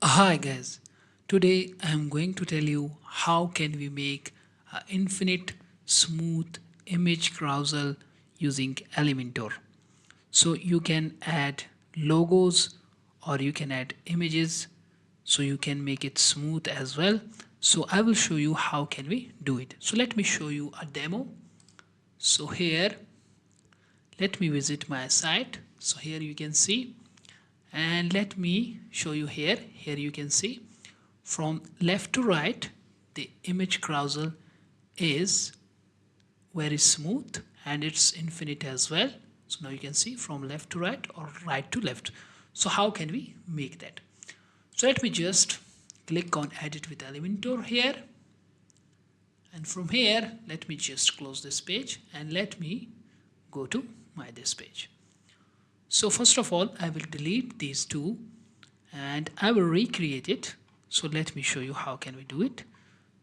Hi guys, today I am going to tell you how can we make an infinite smooth image carousel using Elementor. So you can add logos or you can add images so you can make it smooth as well. So I will show you how can we do it. So let me show you a demo. So here let me visit my site. So here you can see, and let me show you here you can see from left to right the image carousel is very smooth and it's infinite as well. So now you can see from left to right or right to left. So how can we make that? So let me just click on edit with Elementor here, and from here let me just close this page and let me go to my this page. So first of all I will delete these two and I will recreate it. So let me show you how can we do it.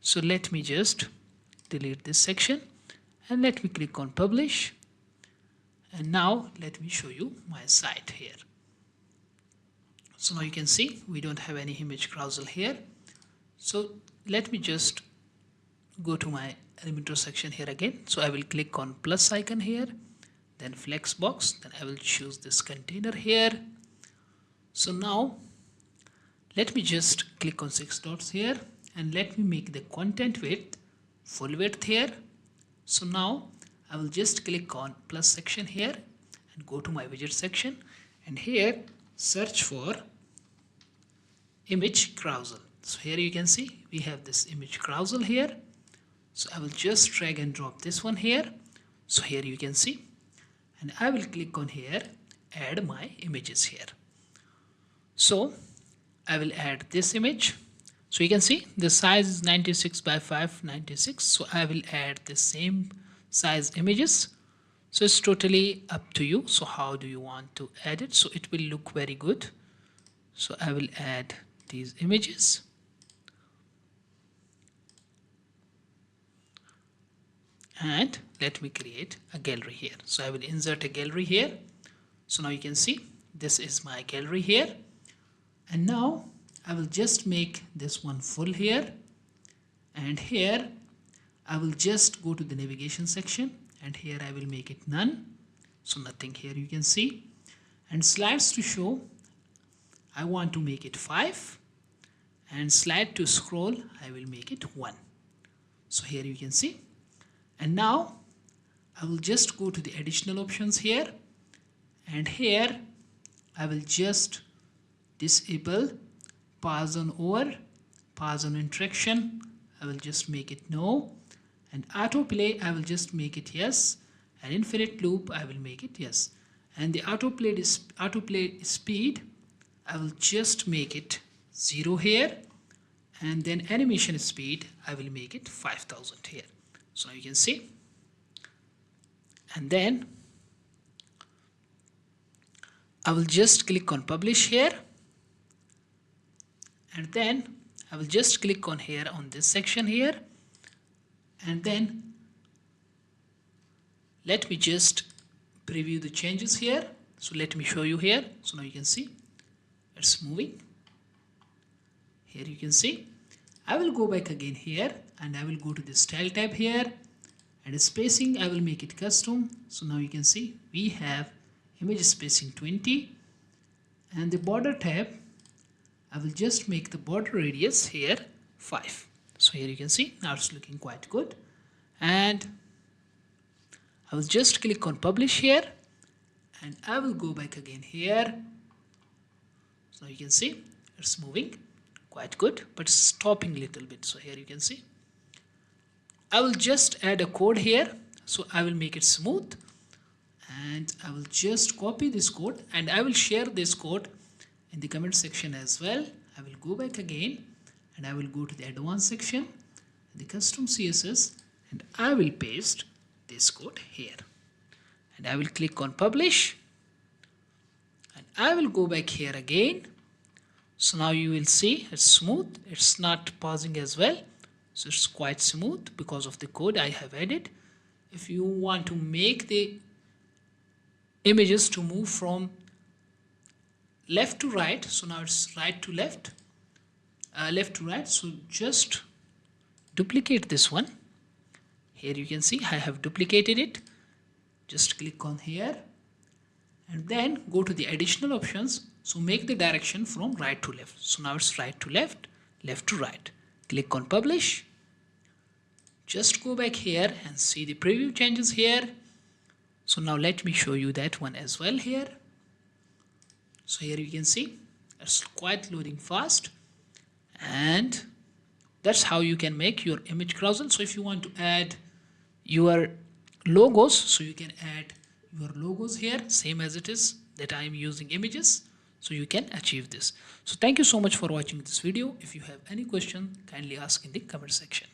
So let me just delete this section and let me click on publish, and now let me show you my site here. So now you can see we don't have any image carousel here. So let me just go to my Elementor section here again. So I will click on plus icon here, then flex box, then I will choose this container here. So now let me just click on 6 dots here and let me make the content width full width here. So now I will just click on plus section here and go to my widget section, and here search for image carousel. So here you can see we have this image carousel here. So I will just drag and drop this one here. So here you can see, and I will click on here, add my images here. So I will add this image. So you can see the size is 96 by 596. So I will add the same size images. So it's totally up to you. So how do you want to add it? So it will look very good. So I will add these images. And let me create a gallery here. So I will insert a gallery here. So now you can see this is my gallery here. And now I will just make this one full here, and here I will just go to the navigation section, and here I will make it none. So nothing here you can see, and slides to show I want to make it 5, and slide to scroll I will make it 1. So here you can see, and now I will just go to the additional options here, and here I will just disable pass on over, pass on interaction I will just make it no, and autoplay I will just make it yes, and infinite loop I will make it yes, and the autoplay speed I will just make it 0 here, and then animation speed I will make it 5000 here. So now you can see, and then I will just click on publish here, and then I will just click on here on this section here, and then let me just preview the changes here. So let me show you here. So now you can see it's moving. Here you can see I will go back again here, and I will go to the style tab here, and spacing I will make it custom. So now you can see we have image spacing 20, and the border tab I will just make the border radius here 5. So here you can see now it's looking quite good, and I will just click on publish here, and I will go back again here. So you can see it's moving quite good, but stopping a little bit. So here you can see I will just add a code here. So I will make it smooth, and I will just copy this code, and I will share this code in the comment section as well. I will go back again, and I will go to the advanced section, the custom CSS, and I will paste this code here, and I will click on publish, and I will go back here again. So now you will see it's smooth, it's not pausing as well. So it's quite smooth because of the code I have added. If you want to make the images to move from left to right, so now it's right to left, left to right. So just duplicate this one. Here you can see I have duplicated it. Just click on here and then go to the additional options. So make the direction from right to left. So now it's right to left, left to right. Click on publish. Just go back here and see the preview changes here. So now let me show you that one as well here. So here you can see it's quite loading fast, and that's how you can make your image carousel. So if you want to add your logos, so you can add your logos here, same as it is that I am using images. So you can achieve this. So thank you so much for watching this video. If you have any question, kindly ask in the comment section.